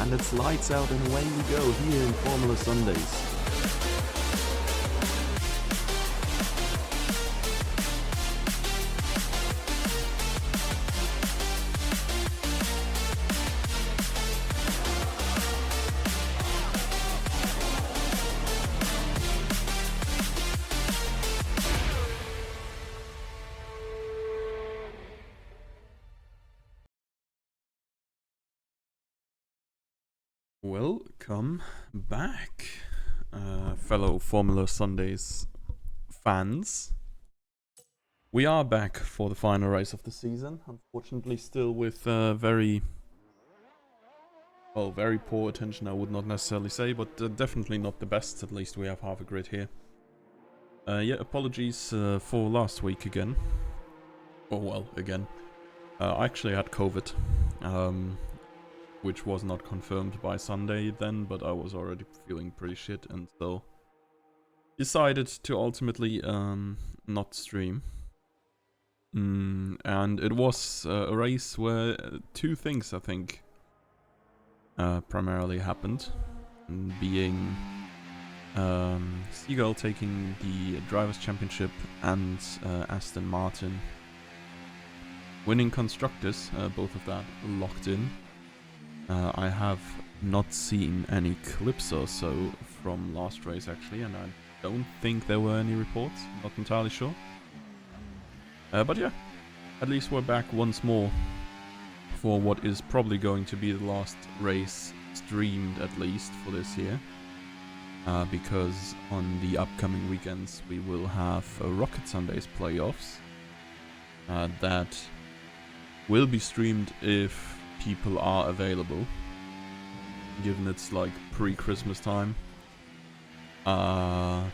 And it's lights out and away we go here in Formula Sundays. Welcome back, fellow Formula Sundays fans. We are back for the final race of the season, unfortunately still with very poor attention, I would not necessarily say, but definitely not the best. At least we have half a grid here. Yeah, apologies for last week again. Oh well, again. I actually had COVID. Which was not confirmed by Sunday then, but I was already feeling pretty shit, and so decided to ultimately not stream. And it was a race where two things, I think, primarily happened, being Seagull taking the Drivers' Championship and Aston Martin winning Constructors, both of that locked in. I have not seen any clips or so from last race actually, and I don't think there were any reports, not entirely sure. But yeah, at least we're back once more for what is probably going to be the last race streamed, at least for this year. Because on the upcoming weekends we will have a Rocket Sundays playoffs that will be streamed if people are available, given it's like pre-Christmas time. Yeah,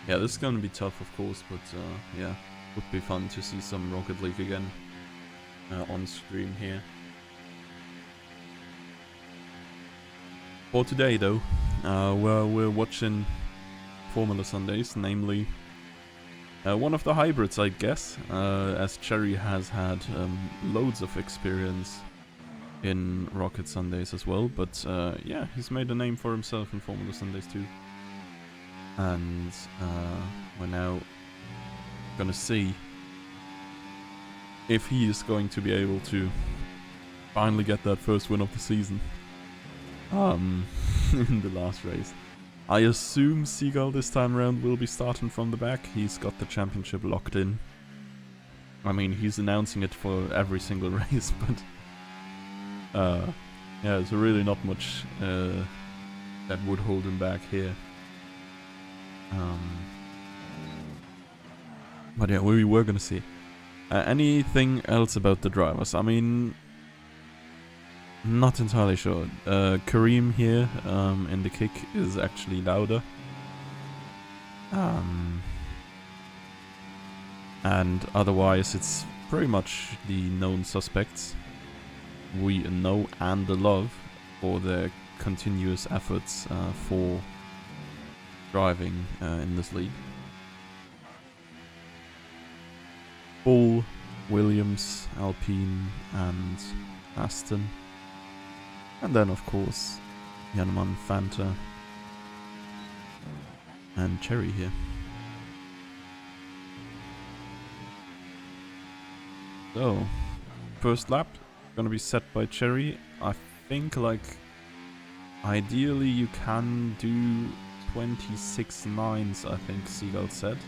this is gonna be tough, of course, but yeah, would be fun to see some Rocket League again on stream here. For today, though, we're watching Formula Sundays, namely one of the hybrids, I guess, as Cherry has had loads of experience in Rocket Sundays as well, but yeah, he's made a name for himself in Formula Sundays too. And we're now gonna see if he is going to be able to finally get that first win of the season in the last race. I assume Seagull this time around will be starting from the back. He's got the championship locked in. I mean, he's announcing it for every single race, but yeah, there's really not much that would hold him back here. But yeah, we were gonna see. Anything else about the drivers? I mean, not entirely sure. Kareem here in the kick is actually louder. And otherwise it's pretty much the known suspects we know and love for their continuous efforts for driving in this league. Bull, Williams, Alpine and Aston. And then, of course, Jannemann, Fanta, and Cherry here. So, first lap, gonna be set by Cherry. I think, like, ideally you can do 26.9s, I think Seagull said.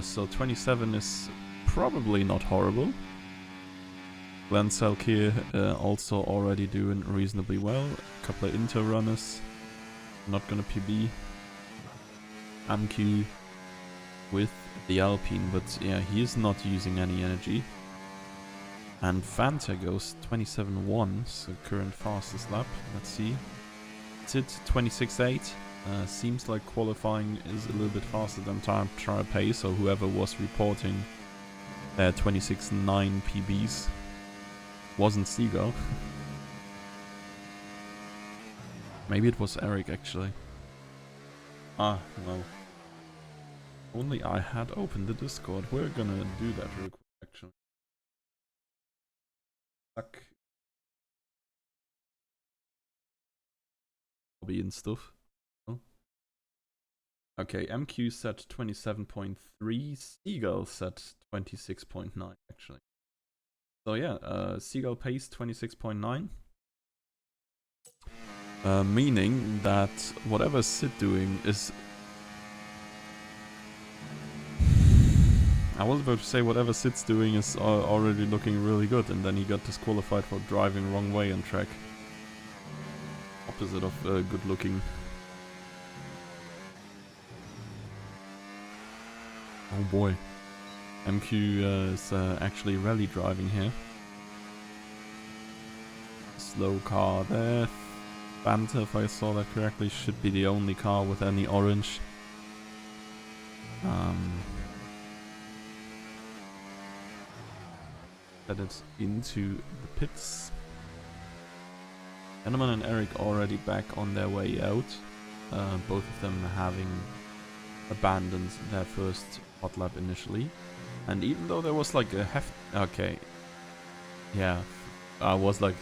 So 27 is probably not horrible. Glenn Selk here also already doing reasonably well. A couple of Inter runners. Not gonna PB. Amq with the Alpine, but yeah, he is not using any energy. And Fanta goes 27.1, so current fastest lap. Let's see. It's it 26.8. Seems like qualifying is a little bit faster than time trial pace, so whoever was reporting their 26.9 PBs wasn't Seagull. Maybe it was Eric, actually. Ah, well. Only I had opened the Discord. We're gonna do that real quick, actually. Suck. lobby and stuff. Okay, MQ set 27.3, Seagull set 26.9 actually. So yeah, Seagull pace 26.9. Meaning that whatever Sid doing is... I was about to say whatever Sid's doing is already looking really good, and then he got disqualified for driving wrong way on track. Opposite of good looking. Oh boy. MQ is actually rally driving here. Slow car there. Fanta, if I saw that correctly, should be the only car with any orange. Headed into the pits. Henneman and Eric already back on their way out. Both of them having abandoned their first hot lap initially. And even though there was like a okay. Yeah, I was like,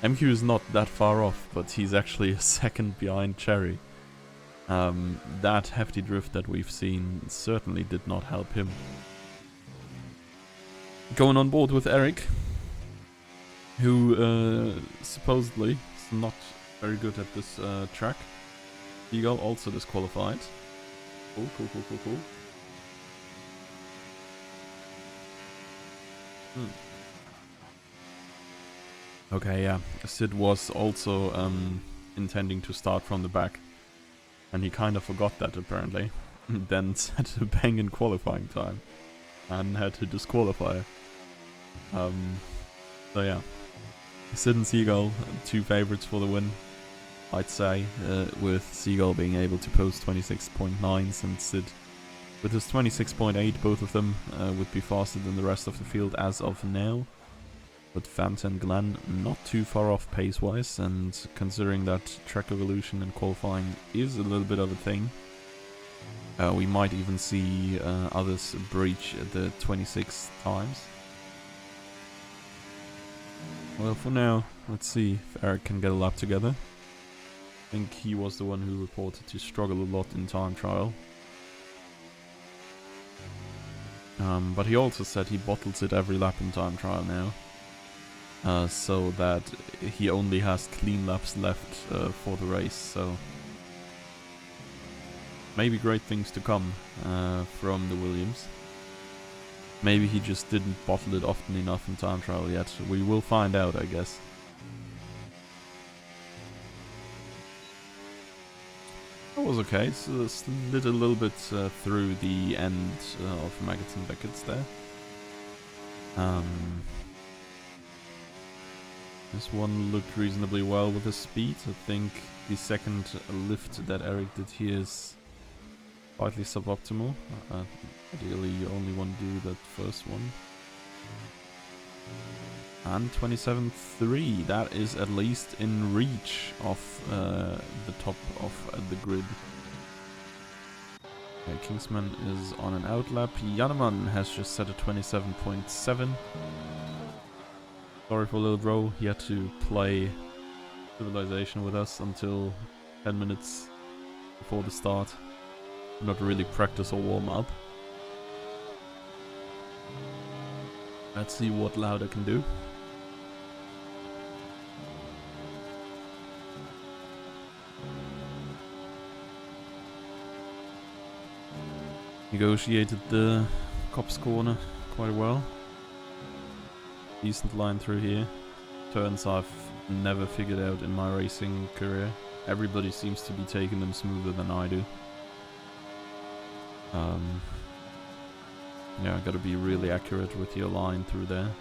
MQ is not that far off, but he's actually a second behind Cherry. That hefty drift that we've seen certainly did not help him. Going on board with Eric, who supposedly is not very good at this track. Seagull also disqualified. Cool. Okay, yeah. Sid was also intending to start from the back. And he kind of forgot that apparently. Then set a banging qualifying time. And had to disqualify. So yeah. Sid and Seagull, two favorites for the win, I'd say, with Seagull being able to post 26.9s and Sid with his 26.8, both of them would be faster than the rest of the field as of now. But Fanta and Glenn not too far off pace-wise, and considering that track evolution and qualifying is a little bit of a thing, we might even see others breach the 26 times. Well, for now, let's see if Eric can get a lap together. I think he was the one who reported to struggle a lot in time trial. But he also said he bottles it every lap in time trial now. So that he only has clean laps left for the race, so maybe great things to come from the Williams. Maybe he just didn't bottle it often enough in time trial yet. We will find out, I guess. That was okay, so slid a little bit through the end of Maggots and Beckett's there. This one looked reasonably well with the speed. I think the second lift that Eric did here is slightly suboptimal. Ideally, you only want to do that first one. And 27.3, that is at least in reach of the top of the grid. Okay, Kingsman is on an outlap. Janneman has just set a 27.7. Sorry for Little Bro, he had to play Civilization with us until 10 minutes before the start. Not really practice or warm up. Let's see what Lauda can do. Negotiated the Copse corner quite well. Decent line through here. Turns I've never figured out in my racing career. Everybody seems to be taking them smoother than I do. Yeah, gotta be really accurate with your line through there.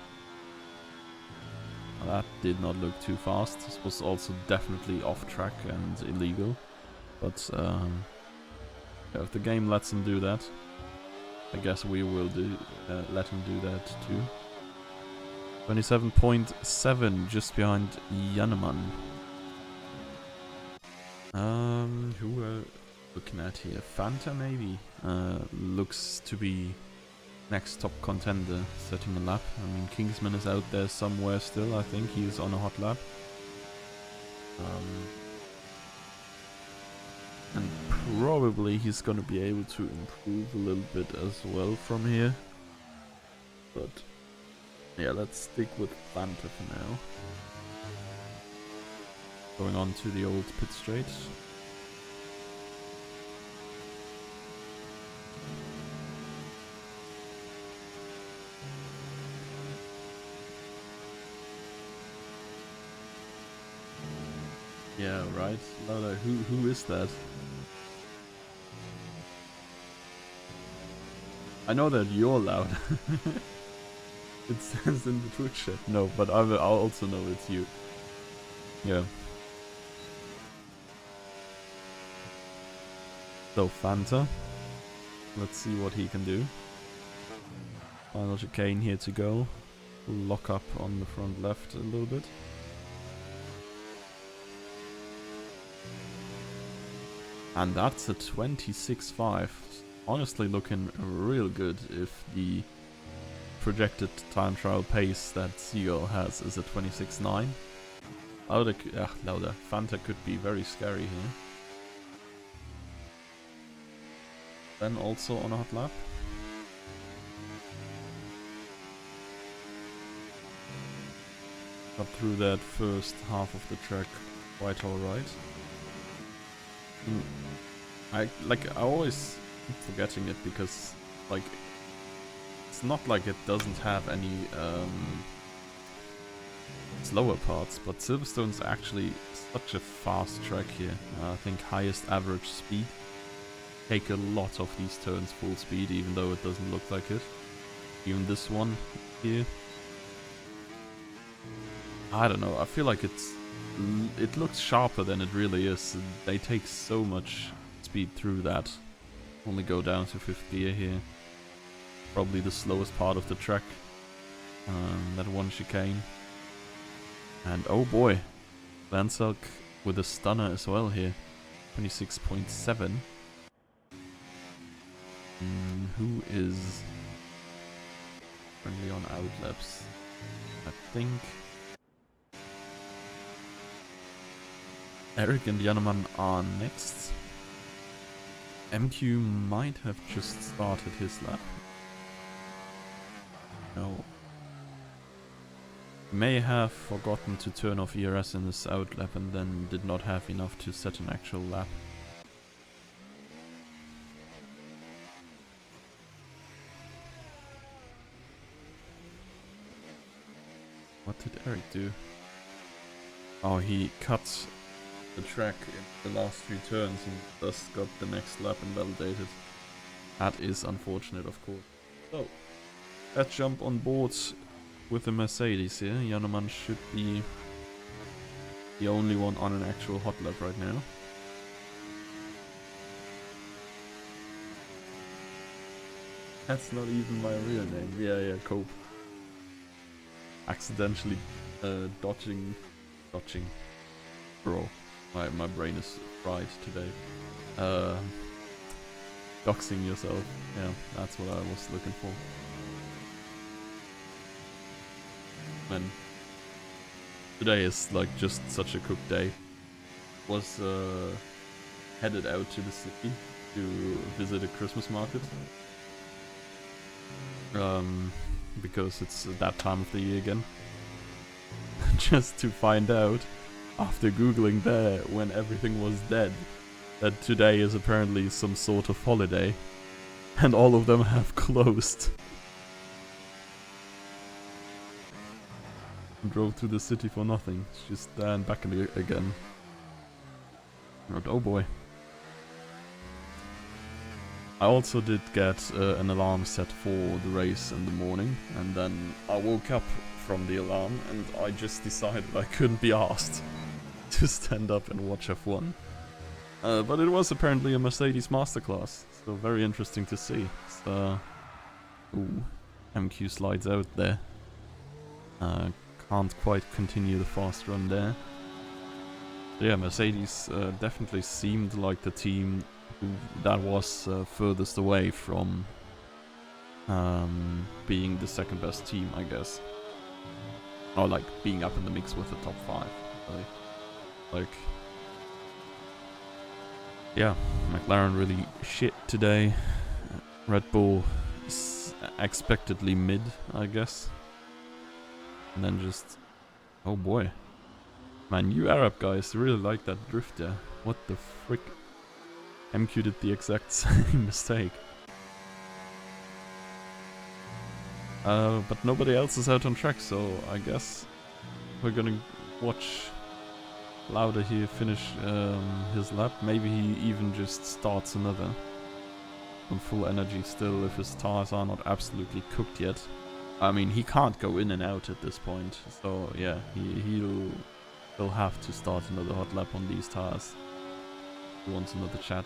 Well, that did not look too fast. This was also definitely off track and illegal. But yeah, if the game lets him do that, I guess we will let him do that too. 27.7, just behind Janneman. Who we're looking at here? Fanta maybe? Looks to be next top contender, setting a lap. I mean, Kingsman is out there somewhere still, I think. He's on a hot lap. probably he's gonna be able to improve a little bit as well from here. But yeah, let's stick with Fanta for now. Going on to the old pit straight. Yeah, right. Lauda, who is that? I know that you're loud. It says in the Twitch chat. No, but I'll also know it's you. Yeah. So Fanta. Let's see what he can do. Final chicane here to go. Lock up on the front left a little bit. And that's a 26.5. Honestly looking real good if the projected time trial pace that Seagull has is a 26.9. Lauda, Fanta could be very scary here. Then also on a hot lap. Got through that first half of the track quite alright. I always keep forgetting it because like it's not like it doesn't have any slower parts, but Silverstone's actually such a fast track here. I think highest average speed. Take a lot of these turns full speed, even though it doesn't look like it. Even this one here. I don't know, I feel like it looks sharper than it really is. They take so much speed through that. Only go down to 5th gear here. Probably the slowest part of the track. That one chicane. And oh boy, Vanselk with a stunner as well here. 26.7. Who is currently on outlaps? I think Eric and Janneman are next. MQ might have just started his lap. No. May have forgotten to turn off ERS in his outlap and then did not have enough to set an actual lap. What did Eric do? Oh, he cut the track in the last few turns and thus got the next lap invalidated. That is unfortunate, of course. So, let's jump on board with the Mercedes here. Janneman should be the only one on an actual hot lap right now. That's not even my real name. Yeah, Cope. Accidentally dodging. Bro, my brain is fried today. Doxing yourself. Yeah, that's what I was looking for. Man, today is like just such a cooked day. Was headed out to the city to visit a Christmas market. Because it's that time of the year again. Just to find out, after googling there when everything was dead, that today is apparently some sort of holiday. And all of them have closed. Drove to the city for nothing. It's just there and back again. Oh boy. I also did get an alarm set for the race in the morning, and then I woke up from the alarm and I just decided I couldn't be asked to stand up and watch F1. But it was apparently a Mercedes masterclass, so very interesting to see. So, ooh, MQ slides out there. Can't quite continue the fast run there. But yeah, Mercedes definitely seemed like the team that was furthest away from being the second best team, I guess. Or like being up in the mix with the top 5. Like Yeah, McLaren really shit today. Red Bull expectedly mid, I guess. And then just... Oh boy. Man, you Arab guys really like that drift there. What the frick? MQ did the exact same mistake. But nobody else is out on track, so I guess we're gonna watch Lauda here finish his lap. Maybe he even just starts another on full energy still if his tires are not absolutely cooked yet. I mean, he can't go in and out at this point, so yeah, he'll have to start another hot lap on these tires. He wants another chat.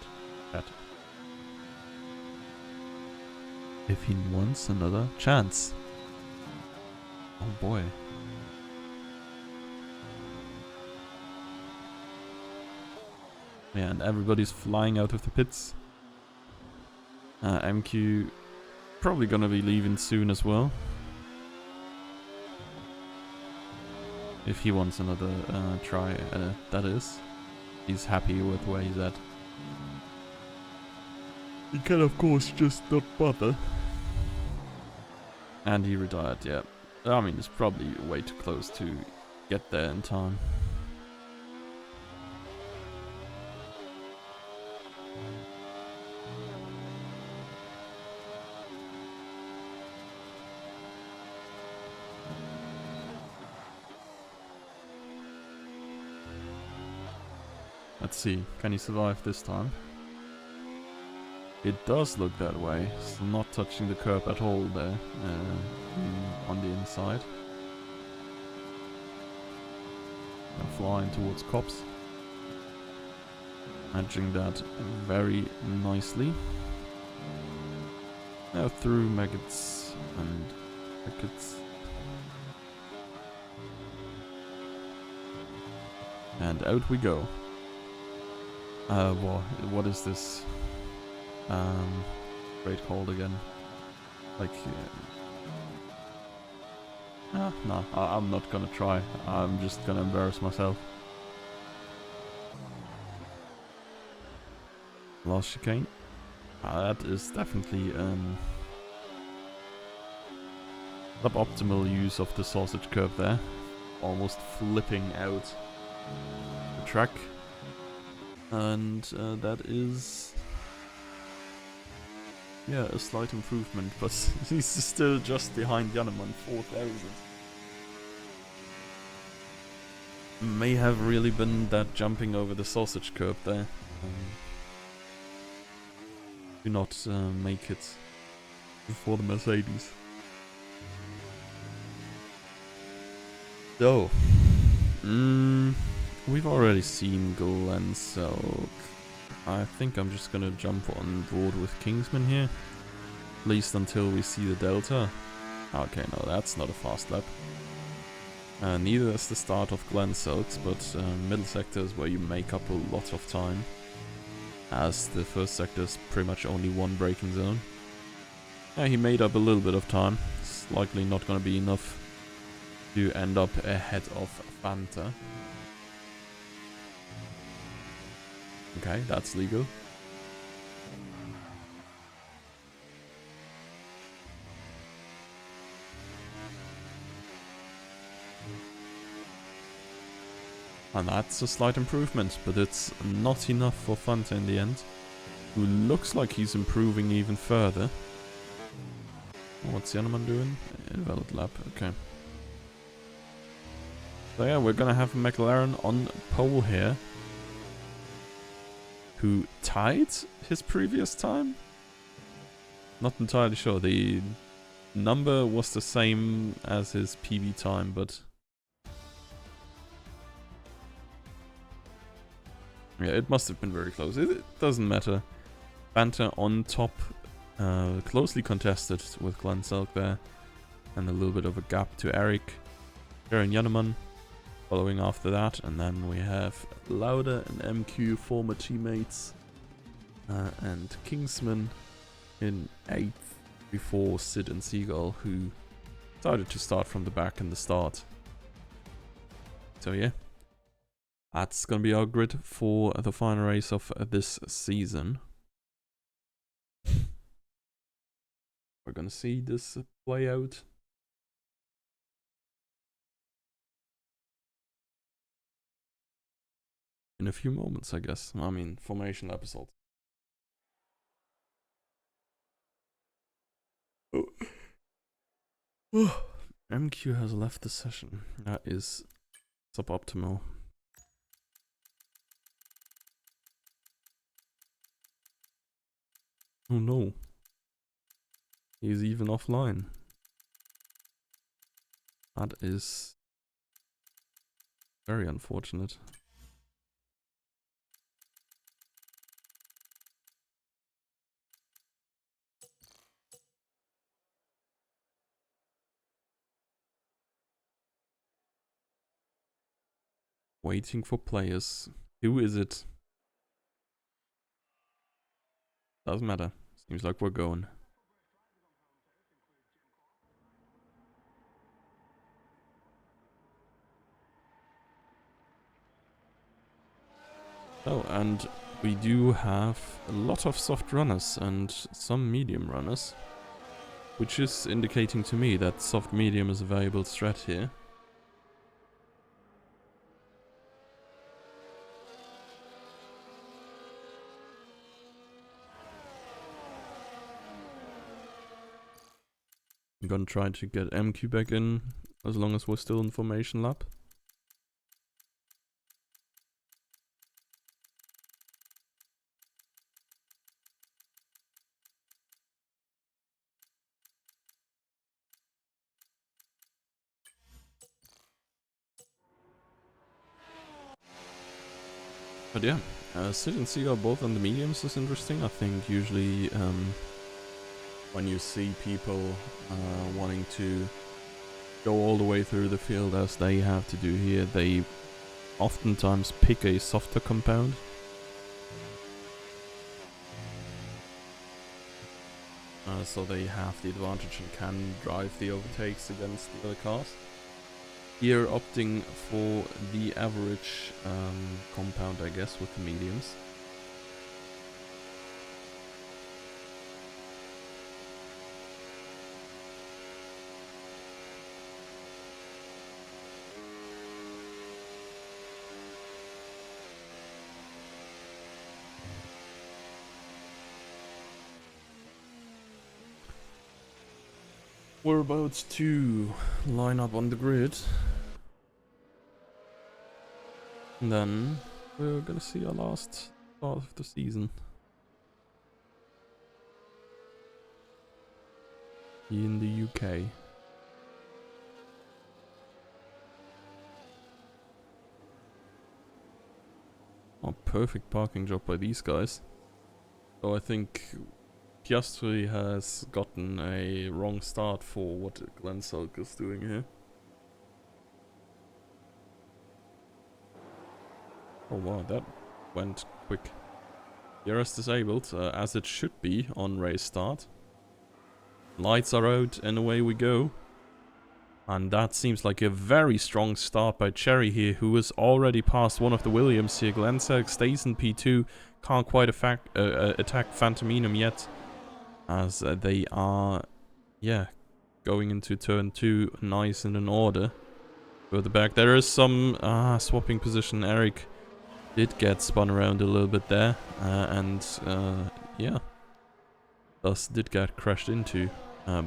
If he wants another chance. Oh boy. Yeah, and everybody's flying out of the pits. MQ probably gonna be leaving soon as well. If he wants another try, that is. He's happy with where he's at. He can of course just not bother. And he retired, yeah. I mean, it's probably way too close to get there in time. Let's see, can he survive this time? It does look that way. It's not touching the curb at all there, on the inside. And flying towards Cops. Managing that very nicely. Now through maggots and crickets. And out we go. What is this? Great cold again. Like, no, I'm not gonna try. I'm just gonna embarrass myself. Last chicane. That is definitely suboptimal use of the sausage curb there. Almost flipping out the track. And that is... yeah, a slight improvement, but he's still just behind Jannemann, 4,000. May have really been that jumping over the sausage curb there. Do not make it before the Mercedes. So, we've already seen Glenn Selk. I think I'm just gonna jump on board with Kingsman here. At least until we see the Delta. Okay, no, that's not a fast lap. Neither is the start of Glen Selk's, but middle sector is where you make up a lot of time. As the first sector is pretty much only one braking zone. Yeah, he made up a little bit of time. It's likely not gonna be enough to end up ahead of Fanta. Okay, that's legal. And that's a slight improvement, but it's not enough for Fanta in the end. Who looks like he's improving even further. What's Jannemann doing? Invalid lap, okay. So yeah, we're gonna have McLaren on pole here. Who tied his previous time? Not entirely sure. The number was the same as his PB time, but... yeah, it must have been very close. It doesn't matter. Fanta on top, closely contested with Glenn Selk there. And a little bit of a gap to Eric. Jaron Jannemann following after that. And then we have Lauda and MQ, former teammates. And Kingsman in 8th before Sid and Seagull, who decided to start from the back in the start. So yeah. That's gonna be our grid for the final race of this season. We're gonna see this play out. In a few moments, I guess. I mean, formation episode. Oh. MQ has left the session. That is suboptimal. Oh no. He's even offline. That is very unfortunate. Waiting for players. Who is it? Doesn't matter. Seems like we're going. Oh, and we do have a lot of soft runners and some medium runners, which is indicating to me that soft medium is a valuable strat here. I'm gonna try to get MQ back in as long as we're still in formation lap. But yeah, Sid and Seagull both on the mediums is interesting. I think usually when you see people wanting to go all the way through the field as they have to do here, they oftentimes pick a softer compound. So they have the advantage and can drive the overtakes against the other cars. Here opting for the average compound, I guess, with the mediums. We're about to line up on the grid. And then we're gonna see our last start of the season. In the UK. Oh, perfect parking job by these guys. So I think Piastri has gotten a wrong start for what Glenn Sulk is doing here. Oh wow, that went quick. DRS disabled, as it should be on race start. Lights are out and away we go. And that seems like a very strong start by Cherry here, who has already passed one of the Williams here. Glenn Sulk stays in P2, can't quite attack Phantominum yet. As they are, yeah, going into turn 2 nice and in order. Further back, there is some swapping position. Eric did get spun around a little bit there, and yeah, thus did get crashed into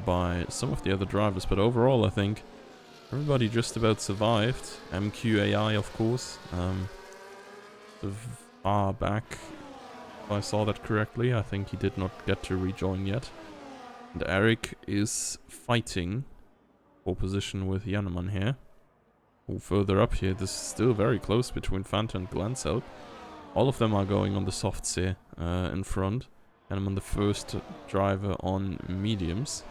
by some of the other drivers. But overall, I think everybody just about survived. MQAI, of course, far back. If I saw that correctly, I think he did not get to rejoin yet. And Eric is fighting for position with Jannemann here. Oh, further up here, this is still very close between Fanta and Glenn Sulk. All of them are going on the softs here in front. Jannemann the first driver on mediums.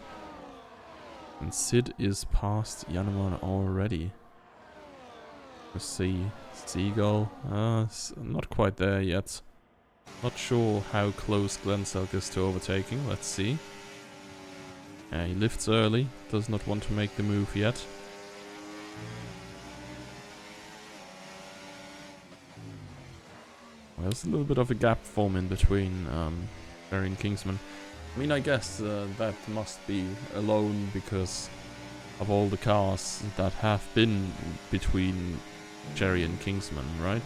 And Sid is past Jannemann already. Let's see. Seagull, not quite there yet. Not sure how close Glenn Sulk is to overtaking. Let's see. He lifts early. Does not want to make the move yet. There's a little bit of a gap forming between Cherry and Kingsman. I mean, I guess that must be alone because of all the cars that have been between Cherry and Kingsman, right?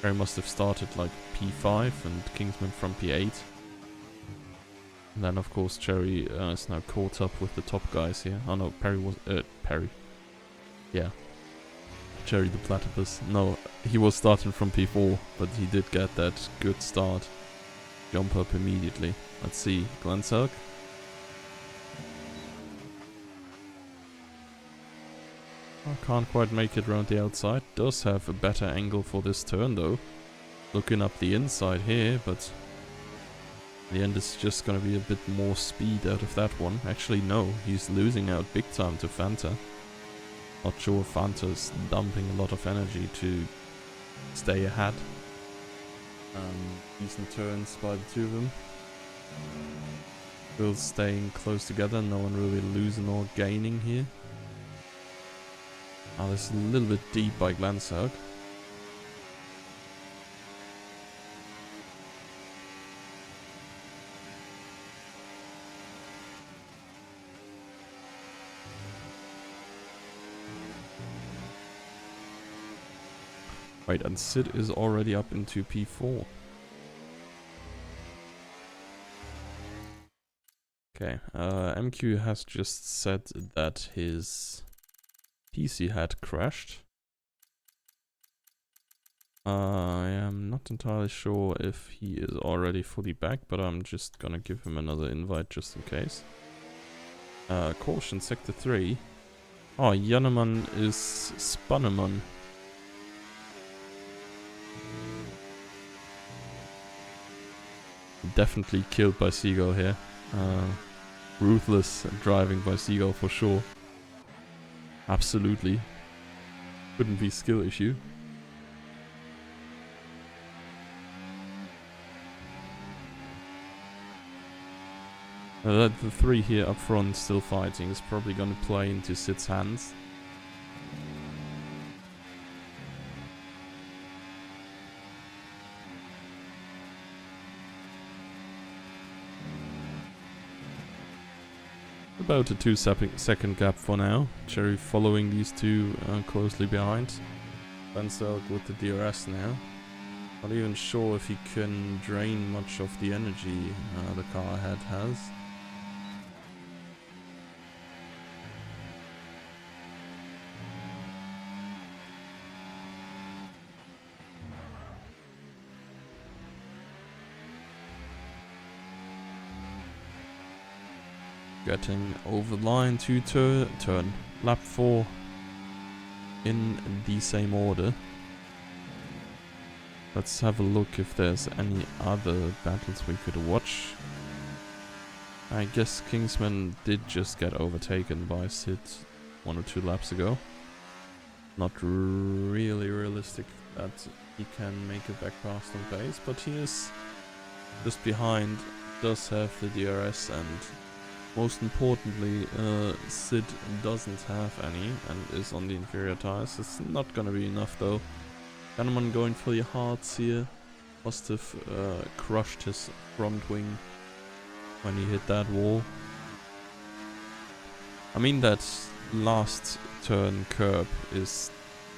Cherry must have started like P5 and Kingsman from P8. And then of course Cherry is now caught up with the top guys here. Oh no, Perry was... Perry. Yeah. Cherry the Platypus. No, he was starting from P4, but he did get that good start. Jump up immediately. Let's see, Glenselg. I can't quite make it around the outside. Does have a better angle for this turn though. Looking up the inside here, but in the end it's just gonna be a bit more speed out of that one. Actually no, he's losing out big time to Fanta. Not sure if Fanta's dumping a lot of energy to stay ahead. Decent turns by the two of them. Still staying close together, no one really losing or gaining here. Oh, this is a little bit deep by Glenselg. Right, and Sid is already up into P4. Okay, MQ has just said that his PC had crashed. I am not entirely sure if he is already fully back, but I'm just gonna give him another invite just in case. Caution, Sector 3. Oh, Janneman is Spanneman. Definitely killed by Seagull here. Ruthless driving by Seagull for sure. Absolutely. Couldn't be skill issue. The three here up front still fighting is probably gonna play into Sid's hands. About a 2-second gap for now. Cherry following these two closely behind. Glenselg with the DRS now. Not even sure if he can drain much of the energy the car ahead has. Getting over the line to turn lap 4 in the same order. Let's have a look if there's any other battles we could watch. I guess Kingsman did just get overtaken by Sid 1 or 2 laps ago. Not really realistic that he can make it back past on pace, but he is just behind, does have the DRS, and most importantly, Sid doesn't have any and is on the inferior tires. It's not gonna be enough though. Janneman going for the hearts here. Must have crushed his front wing when he hit that wall. I mean, that last turn curb is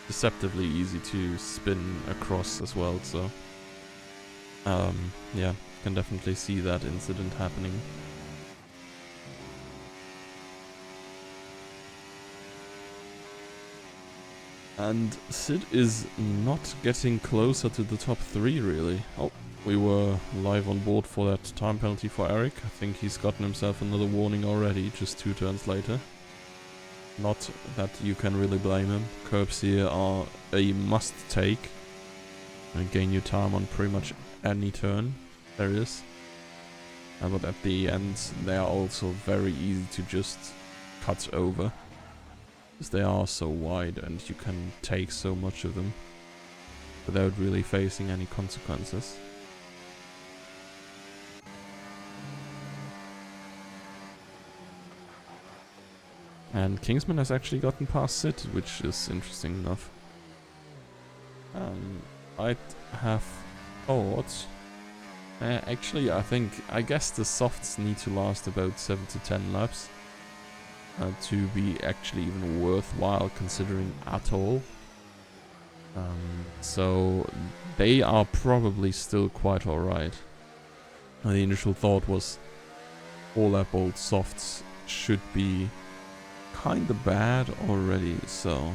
deceptively easy to spin across as well, so yeah, can definitely see that incident happening. And Sid is not getting closer to the top 3 really. Oh, we were live on board for that time penalty for Eric. I think he's gotten himself another warning already, just 2 turns later. Not that you can really blame him. Curbs here are a must take. And gain you time on pretty much any turn there is. But at the end they are also very easy to just cut over. Because they are so wide and you can take so much of them without really facing any consequences. And Kingsman has actually gotten past Sid, which is interesting enough. I'd have Oh, what? Actually, I guess the softs need to last about 7 to 10 laps to be actually even worthwhile considering at all. So they are probably still quite alright. The initial thought was all lap old softs should be kinda bad already, so...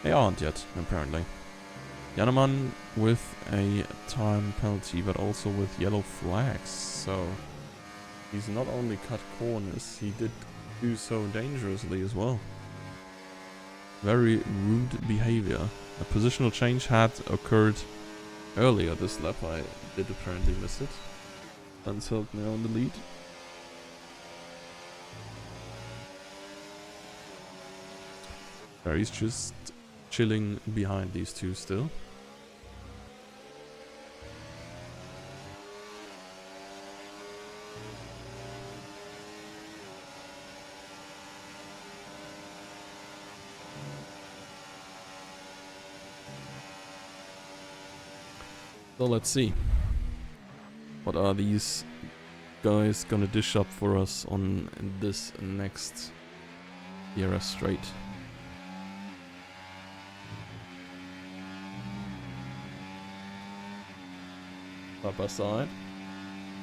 They aren't yet, apparently. Jannemann with a time penalty, but also with yellow flags, so... He's not only cut corners, he did do so dangerously as well. Very rude behavior. A positional change had occurred earlier this lap. I did apparently miss it. Mansell now in the lead. There he's just chilling behind these two still. So let's see. What are these guys gonna dish up for us on this next DRS straight? Side by side.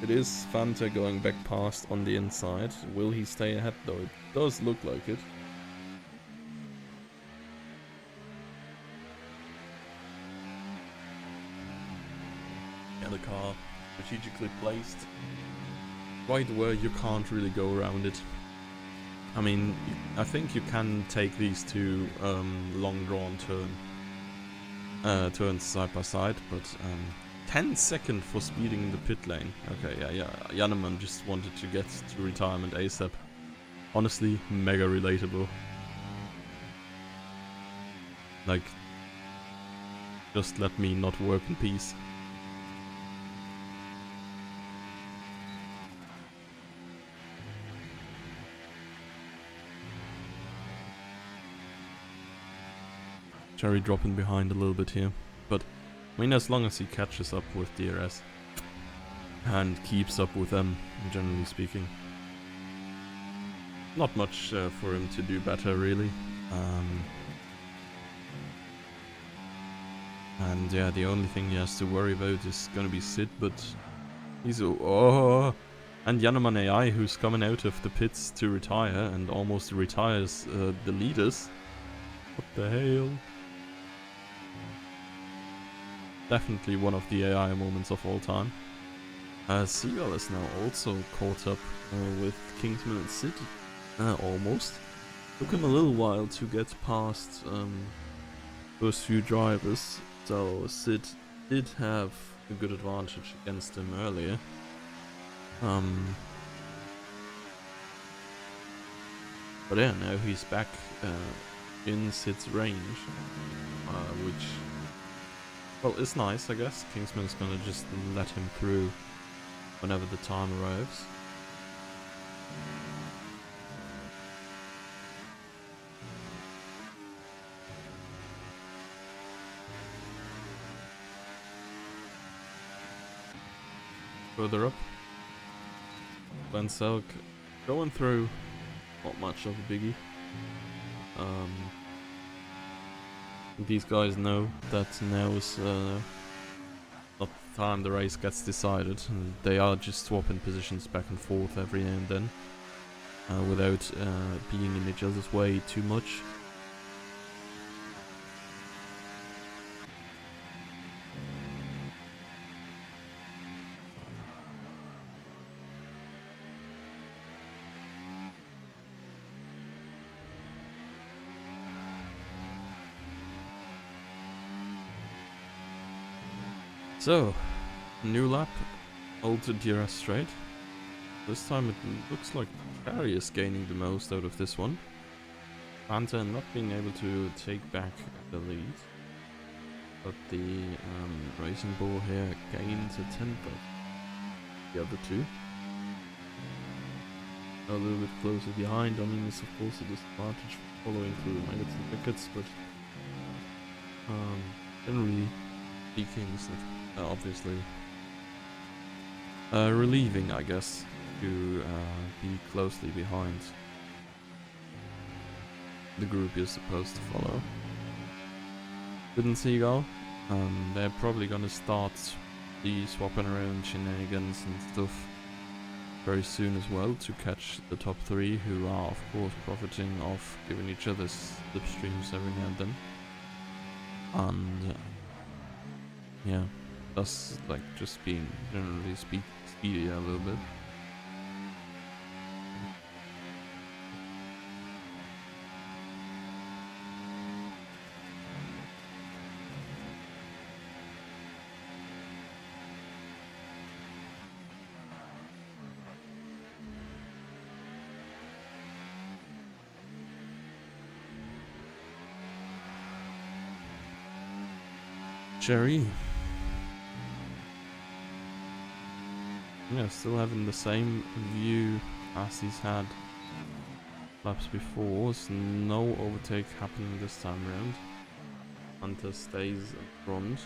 It is Fanta going back past on the inside. Will he stay ahead though? It does look like it. Yeah, the car strategically placed right where you can't really go around it. I mean, I think you can take these two long drawn turns side by side, but 10 seconds for speeding the pit lane. Okay, yeah. Jannemann just wanted to get to retirement ASAP. Honestly, mega relatable. Like, just let me not work in peace. Jerry dropping behind a little bit here, but I mean, as long as he catches up with DRS and keeps up with them, generally speaking, not much for him to do better, really. And yeah, the only thing he has to worry about is gonna be Sid, but he's and Jannemann AI, who's coming out of the pits to retire and almost retires the leaders. What the hell? Definitely one of the AI moments of all time. Seagull is now also caught up with Kingsman and Sid. Almost. Took him a little while to get past those few drivers, so Sid did have a good advantage against him earlier. But yeah, now he's back in Sid's range, which... well, it's nice, I guess. Kingsman's gonna just let him through whenever the time arrives. Further up, Van Selk going through, not much of a biggie. These guys know that now is not the time the race gets decided, and they are just swapping positions back and forth every now and then, without being in each other's way too much. So, new lap, altered DRS straight. This time it looks like Barry is gaining the most out of this one. Fanta not being able to take back the lead. But the Racing Bull here gains a 10th of the other two. A little bit closer behind. I mean, it's of course a disadvantage for following through the negative wickets, but Generally speaking, is obviously relieving, I guess, to be closely behind the group you're supposed to follow. Didn't Seagull? They're probably gonna start the swapping around shenanigans and stuff very soon as well to catch the top 3, who are of course profiting off giving each other slipstreams every now and then. And yeah, thus like just being generally speedier a little bit. Jerry. Yeah, still having the same view as he's had laps before. So no overtake happening this time around. Hunter stays in front.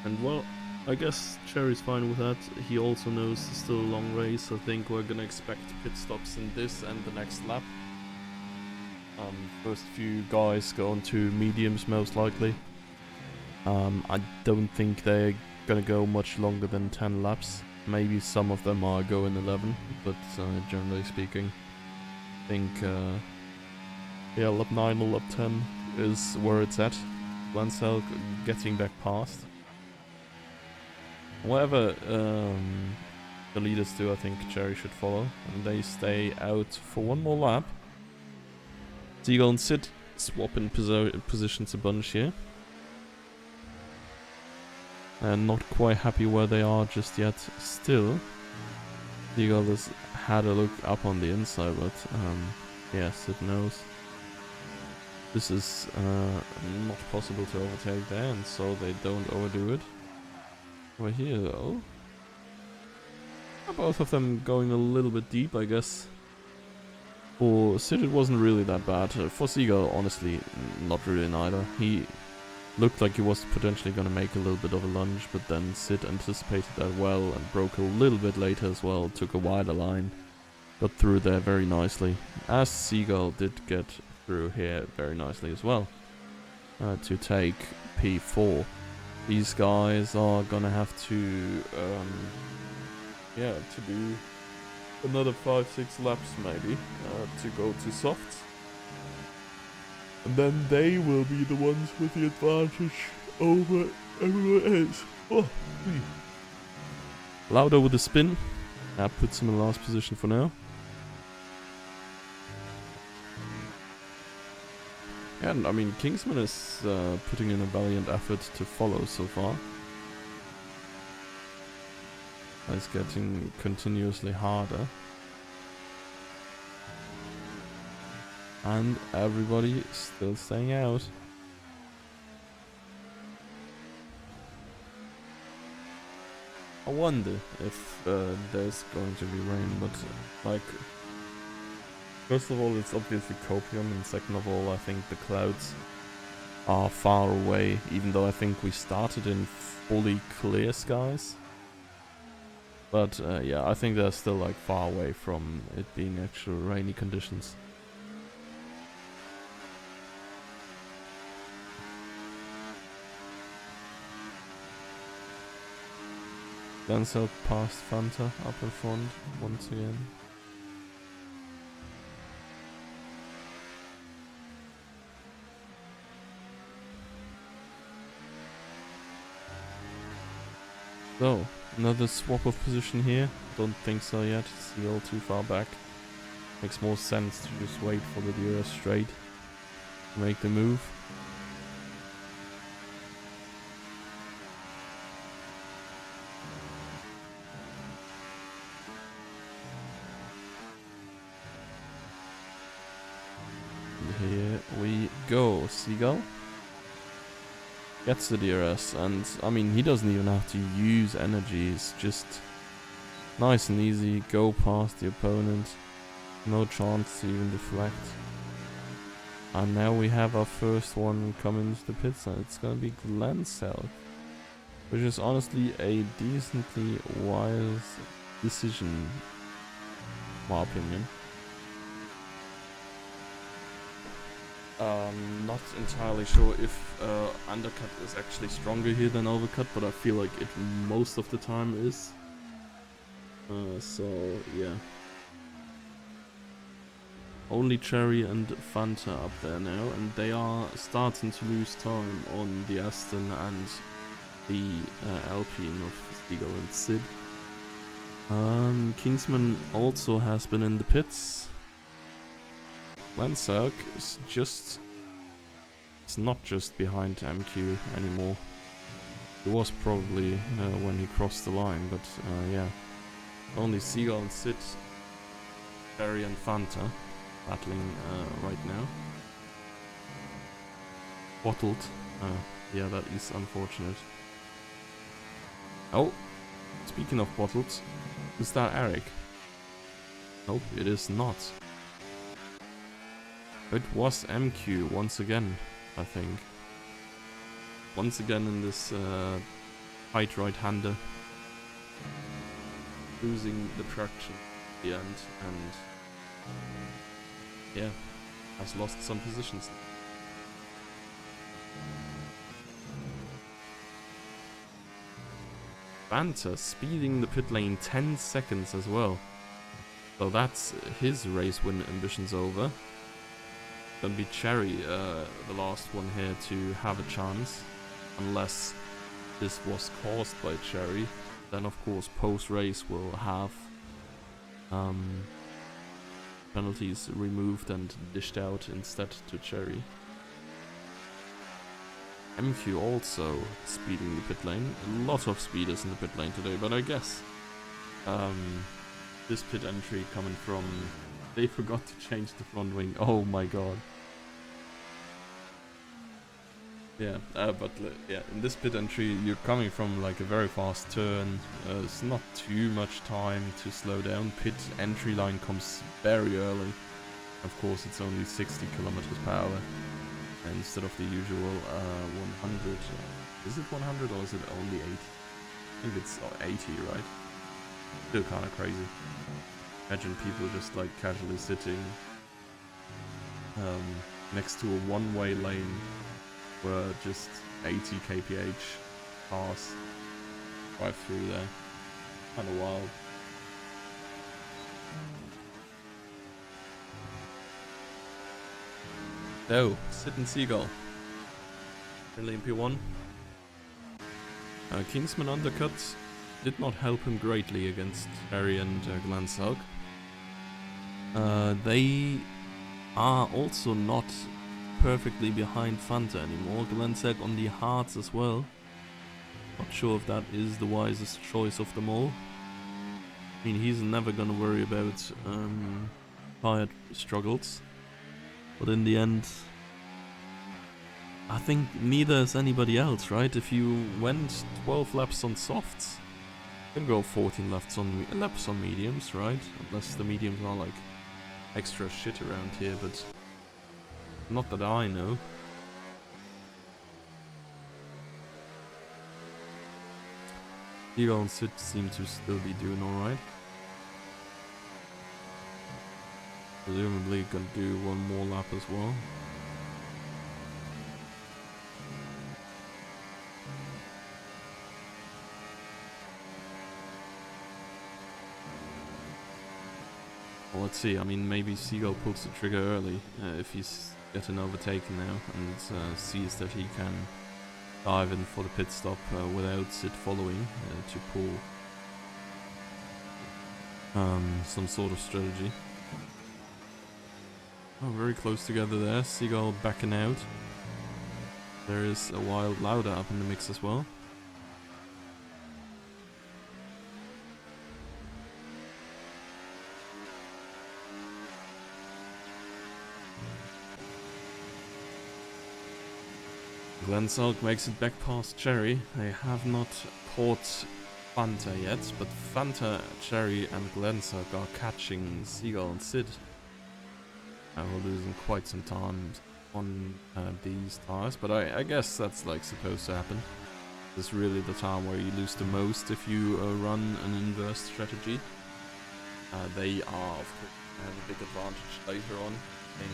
And well, I guess Cherry's fine with that. He also knows it's still a long race. I think we're gonna expect pit stops in this and the next lap. First few guys go on to mediums most likely. I don't think they're gonna go much longer than 10 laps. Maybe some of them are going 11, but generally speaking, I think yeah, lap 9 or lap 10 is where it's at. Lancel getting back past. Whatever the leaders do, I think Cherry should follow, and they stay out for one more lap. Seagull and Sid swapping positions a bunch here. And not quite happy where they are just yet. Still, Seagull has had a look up on the inside, but yeah, Sid knows this is not possible to overtake there, and so they don't overdo it. Over here though, both of them going a little bit deep, I guess. For Sid it wasn't really that bad. For Seagull, honestly, not really neither. He looked like he was potentially going to make a little bit of a lunge, but then Sid anticipated that well and broke a little bit later as well. Took a wider line, got through there very nicely, as Seagull did get through here very nicely as well, to take P4. These guys are gonna have to, yeah, to do another 5-6 laps maybe, to go to softs. And then they will be the ones with the advantage over everyone else. Oh, Lauda with a spin. That puts him in last position for now. And I mean, Kingsman is putting in a valiant effort to follow so far. It's getting continuously harder. And everybody still staying out. I wonder if there's going to be rain, but like, first of all, it's obviously copium, and second of all, I think the clouds are far away, even though I think we started in fully clear skies. But yeah, I think they're still like far away from it being actual rainy conditions. Lancel past Fanta up in front once again. So, another swap of position here. Don't think so yet. Seagull too far back. Makes more sense to just wait for the DRS straight to make the move. And here we go. Seagull gets the DRS, and I mean, he doesn't even have to use energy. He's just Nice and easy, go past the opponent. No chance to even deflect. And now we have our first one coming into the pits, and it's gonna be Glenselk, which is honestly a decently wise decision, in my opinion. Not entirely sure if undercut is actually stronger here than overcut, but I feel like it most of the time is. So yeah. Only Cherry and Fanta up there now, and they are starting to lose time on the Aston and the Alpine of Seagull and Sid. Kingsman also has been in the pits. Glenselk is just... it's not just behind MQ anymore. It was probably when he crossed the line, but yeah. Only Seagull and Sid, Cherry and Fanta battling right now. Bottled. Yeah, that is unfortunate. Oh, speaking of bottled, is that Eric? Nope, it is not. It was MQ once again, I think. Once again in this tight right-hander. Losing the traction at the end, and yeah, has lost some positions. Fanta speeding the pit lane 10 seconds as well. So that's his race win ambitions over. Gonna be Cherry, the last one here to have a chance. Unless this was caused by Cherry. Then of course post-race will have penalties removed and dished out instead to Cherry. MQ also speeding the pit lane. A lot of speeders in the pit lane today, but I guess this pit entry coming from... they forgot to change the front wing. Oh my god. Yeah, but yeah, in this pit entry you're coming from like a very fast turn. It's not too much time to slow down. Pit entry line comes very early. Of course it's only 60 kilometers per hour instead of the usual 100. Is it 100 or is it only 80? I think it's 80, right? Still kind of crazy. Imagine people just like casually sitting next to a one-way lane where just 80 kph cars drive through there. Kind of wild. So, Sid and Seagull. Early in P1. Kingsman undercut did not help him greatly against Cherry and Glenselk. They are also not perfectly behind Fanta anymore. Glenselk on the hards as well. Not sure if that is the wisest choice of them all. I mean, he's never gonna worry about tire struggles. But in the end, I think neither is anybody else, right? If you went 12 laps on softs, you can go 14 laps on mediums, right? Unless the mediums are like extra shit around here, but not that I know. Seagull and Sid seem to still be doing alright. Presumably gonna do one more lap as well. Well, let's see. I mean, maybe Seagull pulls the trigger early if he's getting overtaken now and sees that he can dive in for the pit stop without Sid following to pull some sort of strategy. Oh, very close together there. Seagull backing out. There is a Wild Lauda up in the mix as well. Glenselk makes it back past Cherry. They have not caught Fanta yet, but Fanta, Cherry, and Glensuk are catching Seagull and Sid. We're losing quite some time on these tires, but I guess that's like supposed to happen. This is really the time where you lose the most if you run an inverse strategy. They are, of course, have a big advantage later on. I think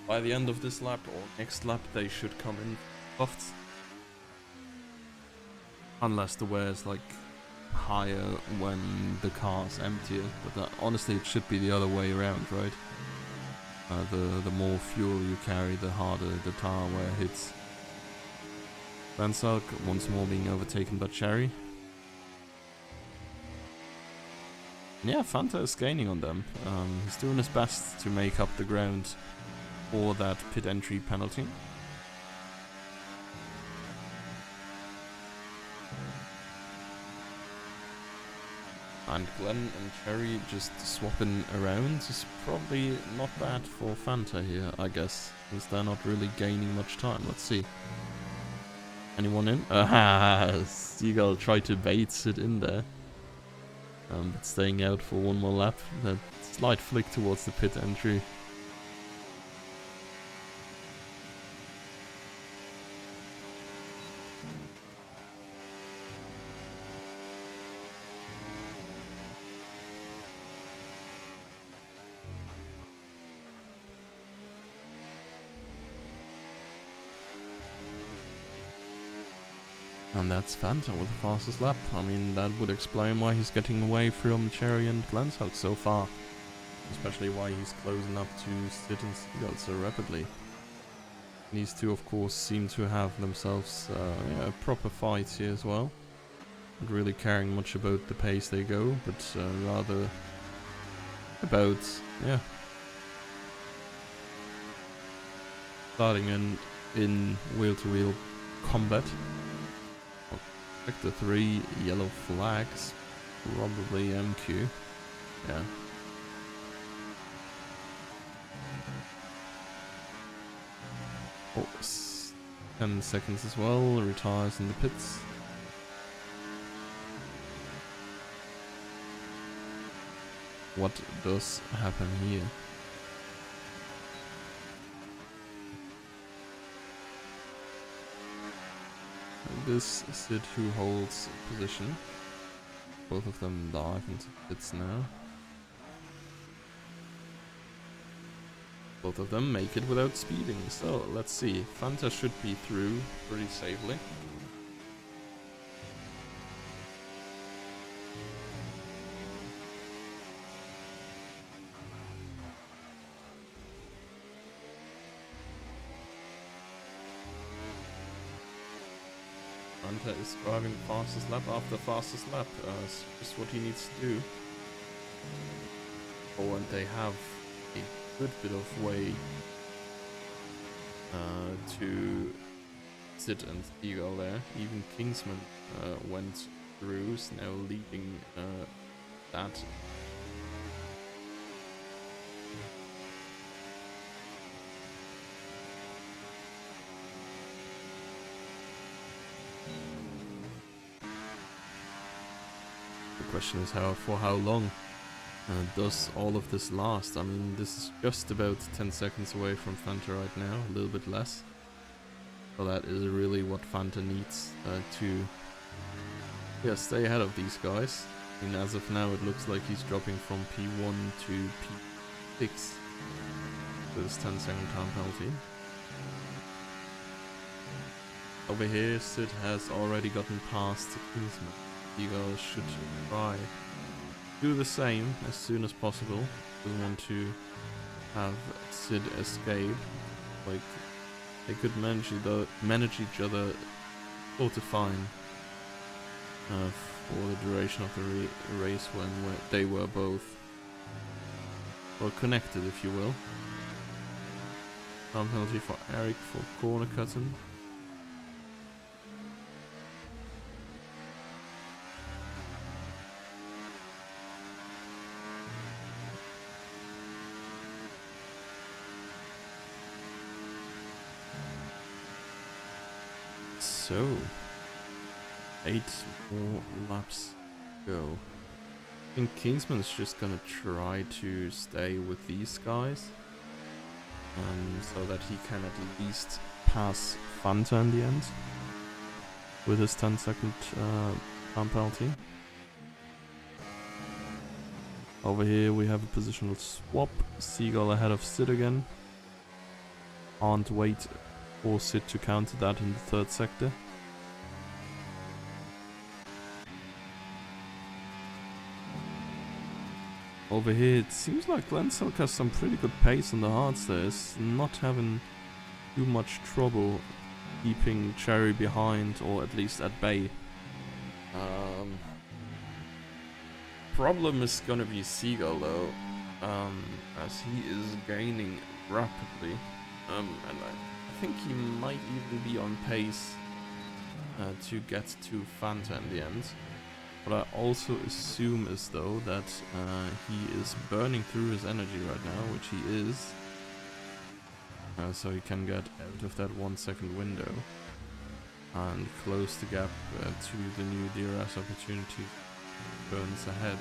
by the end of this lap or next lap, they should come in softs. Unless the wear is like higher when the car's emptier, but honestly it should be the other way around, right? The more fuel you carry, the harder the tire wear hits. Glensuk once more being overtaken by Cherry. Yeah, Fanta is gaining on them. He's doing his best to make up the ground for that pit entry penalty. And Glenn and Cherry just swapping around is probably not bad for Fanta here, I guess, since they're not really gaining much time. Let's see. Anyone in? Seagull tried to bait it in there. But staying out for one more lap. That slight flick towards the pit entry. And that's Fanta with the fastest lap. I mean, that would explain why he's getting away from Cherry and Glensuk so far. Especially why he's closing up to Sid and Seagull so rapidly. These two, of course, seem to have themselves a proper fight here as well. Not really caring much about the pace they go, but rather about, starting in wheel-to-wheel combat. Sector 3, yellow flags, probably MQ. Yeah. Oh, 10 seconds as well, retires in the pits. What does happen here? This Sid who holds position. Both of them dive into pits now. Both of them make it without speeding, so let's see. Fanta should be through pretty safely. Fanta is driving fastest lap after fastest lap. It's just what he needs to do. Oh, and they have a good bit of way to Sid and Seagull there. Even Kingsman went through, is now leading that. The question is for how long does all of this last? I mean, this is just about 10 seconds away from Fanta right now, a little bit less. So that is really what Fanta needs to stay ahead of these guys. I mean, as of now, it looks like he's dropping from P1 to P6 with this 10-second time penalty. Over here, Sid has already gotten past Kingsman. You guys should try do the same as soon as possible. Doesn't want to have Sid escape. Like, they could manage each other sort of fine for the duration of the race when they were both connected, if you will. Time penalty for Eric for corner cutting. So, 8 more laps to go. I think Kingsman's just gonna try to stay with these guys. So that he can at least pass Fanta in the end. With his 10-second time penalty. Over here we have a positional swap. Seagull ahead of Sid again. Can't wait for Sid to counter that in the third sector. Over here it seems like Glenselk has some pretty good pace on the hards there. It's not having too much trouble keeping Cherry behind, or at least at bay. Problem is gonna be Seagull though, as he is gaining rapidly, and I think he might even be on pace to get to Fanta in the end. What I also assume is though that he is burning through his energy right now, which he is, so he can get out of that 1 second window and close the gap to the new DRS opportunity burns ahead.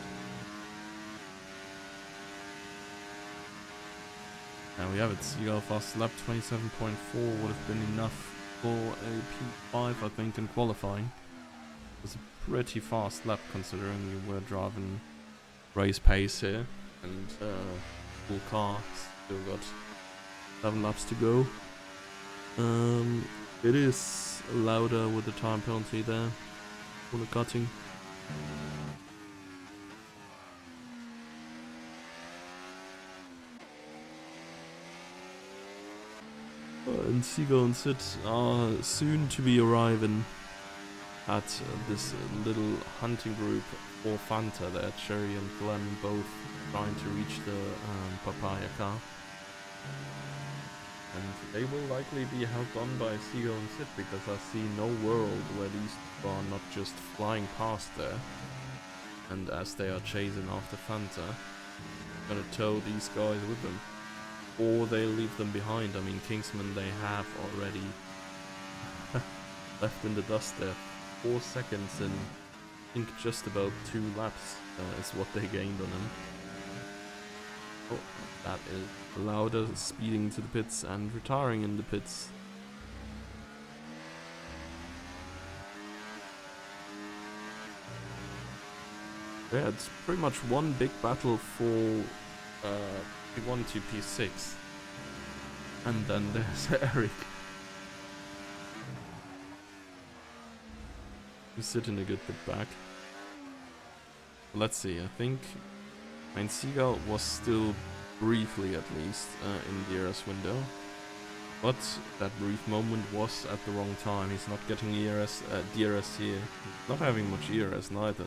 And we have it, Seagull fast lap 27.4 would have been enough for a P5 I think in qualifying. It was a pretty fast lap considering we were driving race pace here, and full car, still got 7 laps to go. It is louder with the time penalty there for the cutting. And Seagull and Sid are soon to be arriving at this little hunting group for Fanta there. Cherry and Glenn both trying to reach the Papaya car. And they will likely be helped on by Seagull and Sid, because I see no world where these two are not just flying past there. And as they are chasing after Fanta, gonna tow these guys with them. Or they'll leave them behind. I mean, Kingsman, they have already left in the dust there. 4 seconds in, I think, just about 2 laps is what they gained on him. Oh, that is Lauda speeding to the pits and retiring in the pits. Yeah, it's pretty much one big battle for P1 to P6. And then there's Eric. Who's sitting a good bit back. Let's see, I think Seagull was still briefly at least in the DRS window. But that brief moment was at the wrong time. He's not getting DRS here. Not having much ERS neither.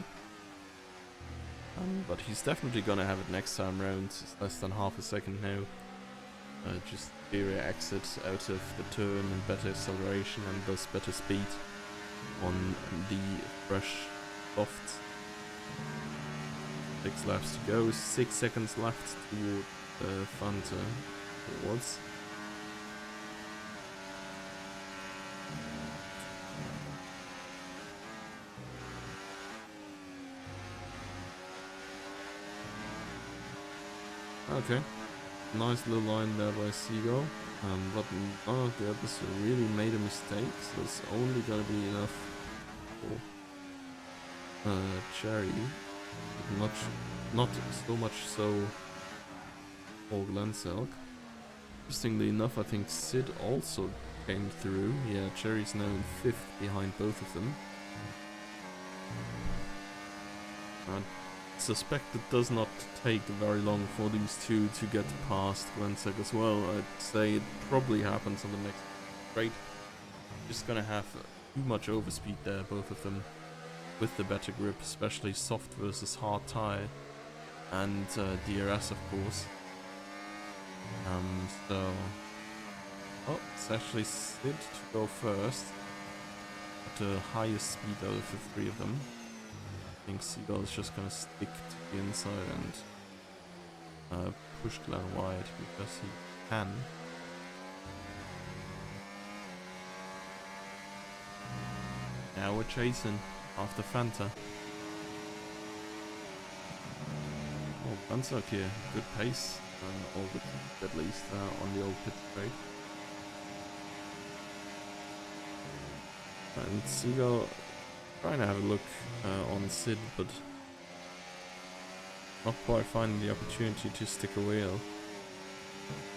But he's definitely gonna have it next time round. It's less than half a second now. Just area exit out of the turn and better acceleration and thus better speed on the fresh soft. 6 laps to go, 6 seconds left toward Fanta forwards. Okay, nice little line there by Seagull, but none of the others really made a mistake, so it's only gonna be enough for Cherry. Not so much so for Glenselk. Interestingly enough, I think Sid also came through. Yeah, Cherry's now in 5th behind both of them. I suspect it does not take very long for these two to get past Glenselk as well. I'd say it probably happens on the next straight. Just gonna have too much overspeed there, both of them, with the better grip, especially soft versus hard tire, and DRS of course. So, oh, it's actually Sid to go first at the highest speed out of the 3 of them. I think Seagull is just gonna stick to the inside and push Glenn wide because he can. Now we're chasing. after Fanta. Oh, Fanta here, good pace, all good at least on the old pit straight. And Seagull trying to have a look on Sid, but not quite finding the opportunity to stick a wheel.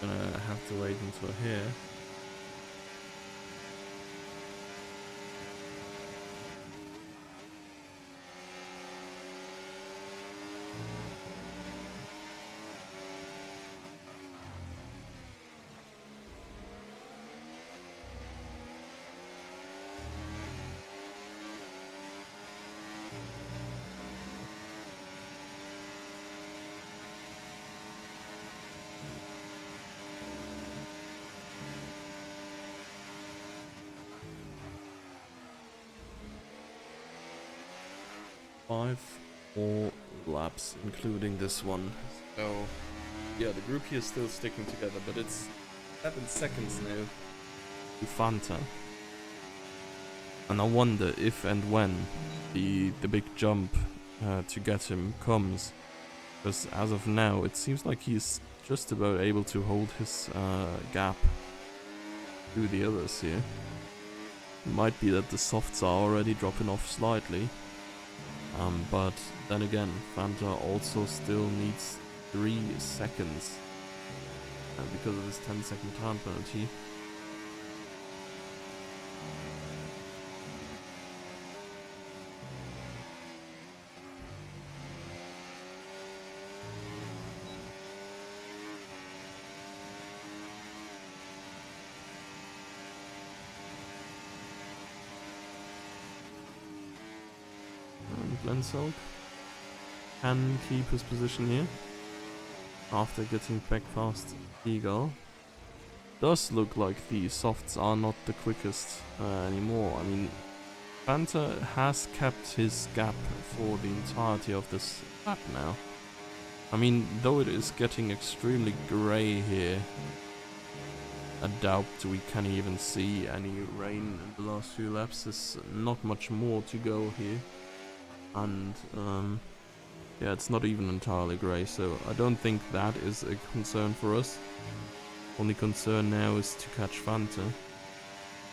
Gonna have to wait until here. Five more laps, including this one. So, yeah, the group here is still sticking together, but it's 7 seconds now to Fanta. And I wonder if and when the big jump to get him comes. Because as of now, it seems like he's just about able to hold his gap to the others here. It might be that the softs are already dropping off slightly. But then again, Fanta also still needs 3 seconds because of his 10-second time penalty. Glenselg can keep his position here after getting back past Eagle. Does look like the softs are not the quickest anymore. I mean, Fanta has kept his gap for the entirety of this lap now. I mean, though it is getting extremely grey here, I doubt we can even see any rain in the last few laps. There's not much more to go here. And yeah, it's not even entirely grey, so I don't think that is a concern for us. Only concern now is to catch Fanta.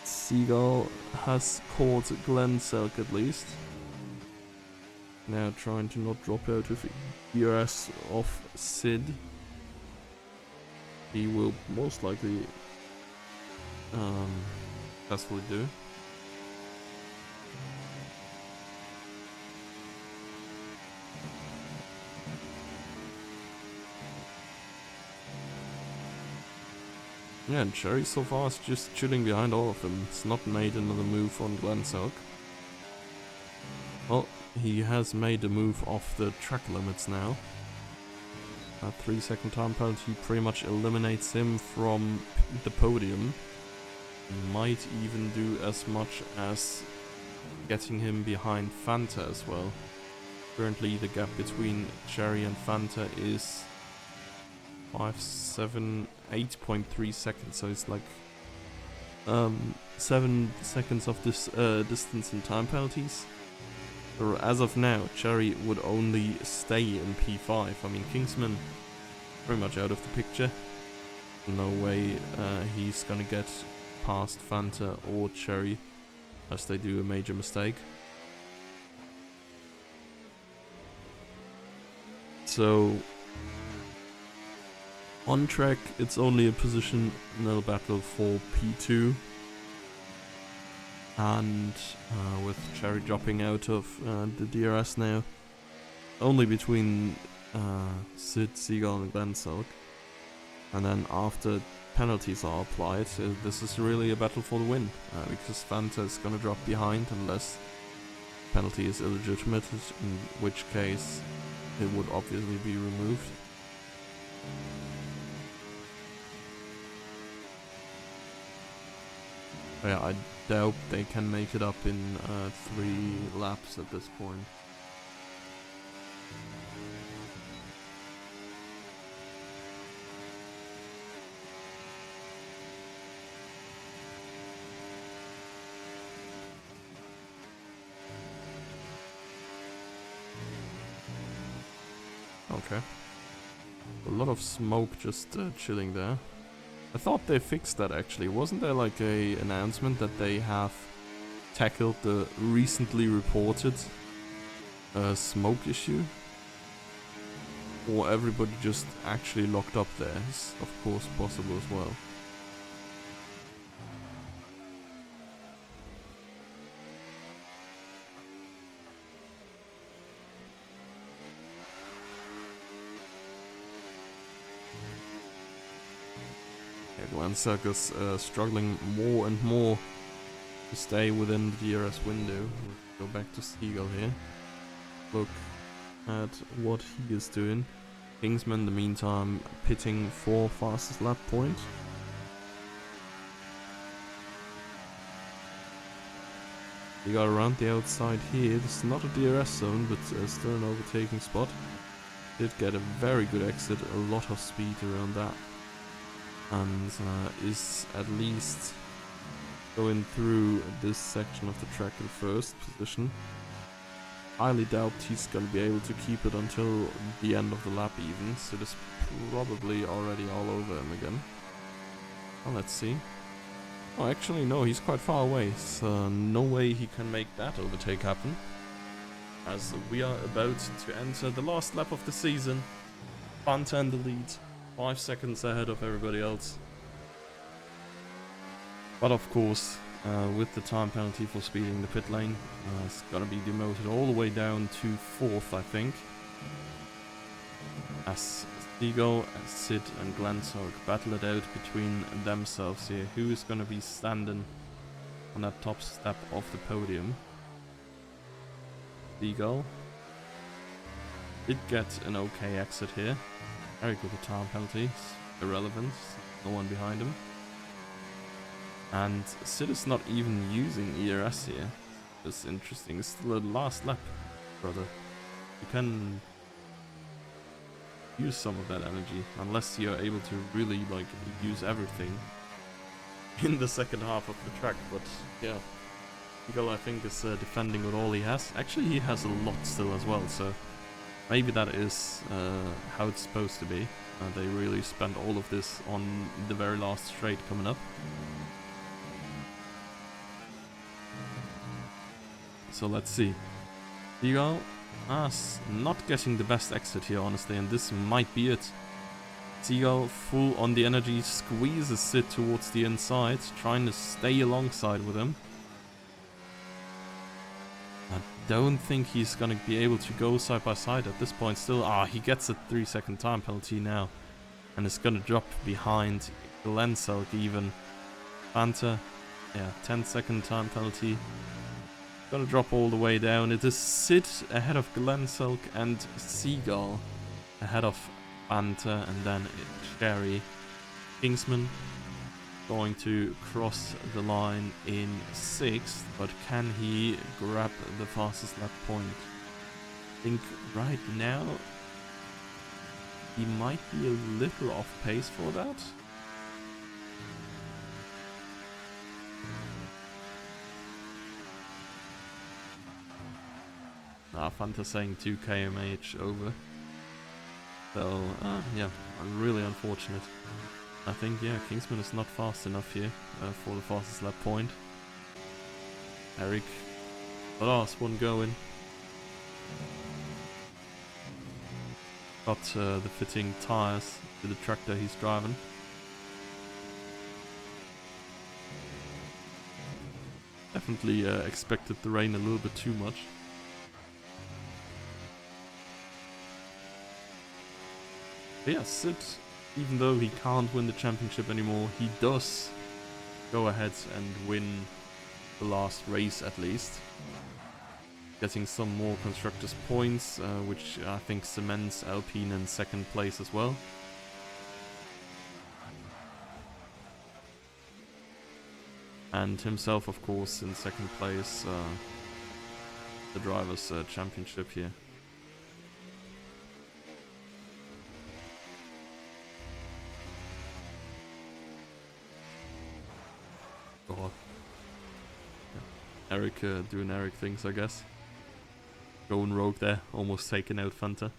Seagull has caught Glenselg at least. Now trying to not drop out of ERS of Sid. He will most likely successfully do. Yeah, and Cherry so far is just chilling behind all of them. It's not made another move on Glenselg. Well, he has made a move off the track limits now. A 3-second time penalty pretty much eliminates him from the podium. Might even do as much as getting him behind Fanta as well. Currently the gap between Cherry and Fanta is 8.3 seconds, so it's like 7 seconds of this distance in time penalties. So as of now, Cherry would only stay in P5. I mean, Kingsman pretty much out of the picture. No way he's gonna get past Fanta or Cherry unless they do a major mistake. So on track, it's only a positional battle for P2. And with Cherry dropping out of the DRS now, only between Sid, Seagull and Glenselg. And then after penalties are applied, this is really a battle for the win, because Fanta is going to drop behind unless penalty is illegitimate, in which case it would obviously be removed. Yeah, I doubt they can make it up in 3 laps at this point. Okay. A lot of smoke just chilling there. I thought they fixed that actually. Wasn't there like a announcement that they have tackled the recently reported smoke issue? Or everybody just actually locked up there is of course possible as well. Glenselk is struggling more and more to stay within the DRS window. We'll go back to Seagull here. Look at what he is doing. Kingsman, in the meantime, pitting for fastest lap point. We got around the outside here. This is not a DRS zone, but still an overtaking spot. Did get a very good exit, a lot of speed around that. And is at least going through this section of the track in first position. Highly doubt he's gonna be able to keep it until the end of the lap even, so it is probably already all over him again. Well, let's see. Oh, actually no, he's quite far away, so no way he can make that overtake happen. As we are about to enter the last lap of the season. Fanta in the lead. 5 seconds ahead of everybody else. But of course, with the time penalty for speeding the pit lane, it's gonna be demoted all the way down to 4th, I think. As Seagull, Sid and Glenselk battle it out between themselves here. Who is gonna be standing on that top step of the podium? Seagull did get an okay exit here. Very good with time penalties. Irrelevant. No one behind him. And Sid is not even using ERS here. That's interesting. It's still the last lap, brother. You can use some of that energy. Unless you're able to really like use everything in the second half of the track. But yeah. Seagull I think is defending with all he has. Actually he has a lot still as well, so maybe that is how it's supposed to be. They really spent all of this on the very last straight coming up. So let's see. Seagull not getting the best exit here, honestly, and this might be it. Seagull full on the energy, squeezes Sid towards the inside, trying to stay alongside with him. Don't think he's gonna be able to go side by side at this point still. He gets a 3-second time penalty now. And it's gonna drop behind Glenselk even. Fanta, yeah, 10-second time penalty. Gonna drop all the way down. It is Sid ahead of Glenselk and Seagull ahead of Fanta, and then Sherry. Kingsman going to cross the line in 6th, but can he grab the fastest lap point? I think right now he might be a little off pace for that. Fanta saying 2 kmh over. So, yeah, really unfortunate. I think, yeah, Kingsman is not fast enough here for the fastest lap point. Eric, the last one going. Got the fitting tyres to the tractor he's driving. Definitely expected the rain a little bit too much. But yeah, Sid, even though he can't win the championship anymore, he does go ahead and win the last race at least. Getting some more Constructors points, which I think cements Alpine in 2nd place as well. And himself, of course, in 2nd place, the Drivers' Championship here. God. Yeah. Eric doing Eric things, I guess. Going rogue there, almost taking out Fanta.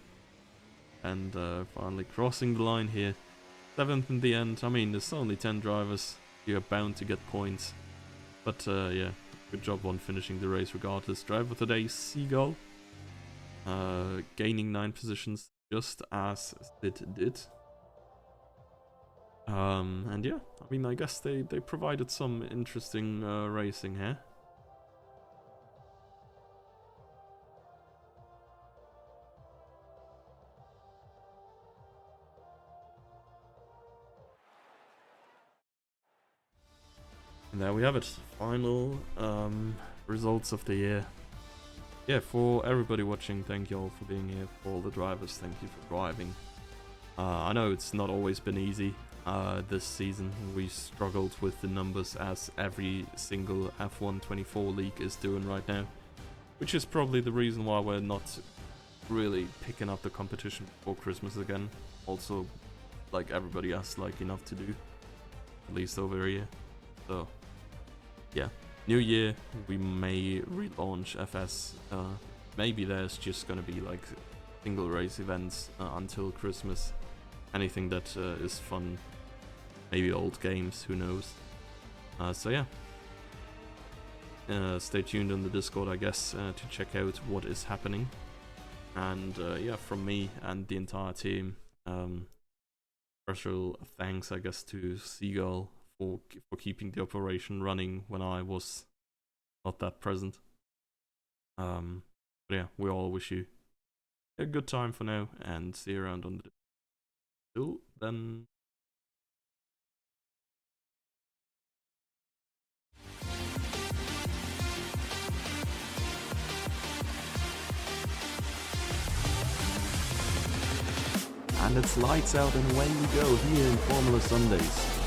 and finally crossing the line here. 7th in the end. I mean, there's only 10 drivers. You're bound to get points. But yeah, good job on finishing the race regardless. Driver today, Seagull. Gaining 9 positions, just as Sid did. And yeah, I mean, I guess they provided some interesting racing here. And there we have it, final results of the year. Yeah, for everybody watching, thank you all for being here. For all the drivers, thank you for driving. I know it's not always been easy this season. We struggled with the numbers, as every single F1 24 league is doing right now, which is probably the reason why we're not really picking up the competition before Christmas again. Also, like, everybody has like enough to do, at least over here. So yeah, new year, we may relaunch FS. Maybe there's just gonna be like single race events until Christmas. Anything that is fun, maybe old games, who knows. So yeah, stay tuned on the Discord, I guess, to check out what is happening. And yeah, from me and the entire team, special thanks, I guess, to Seagull for keeping the operation running when I was not that present. But yeah, we all wish you a good time for now, and see you around on the. Till then. And it's lights out and away we go here in Formula Sundays.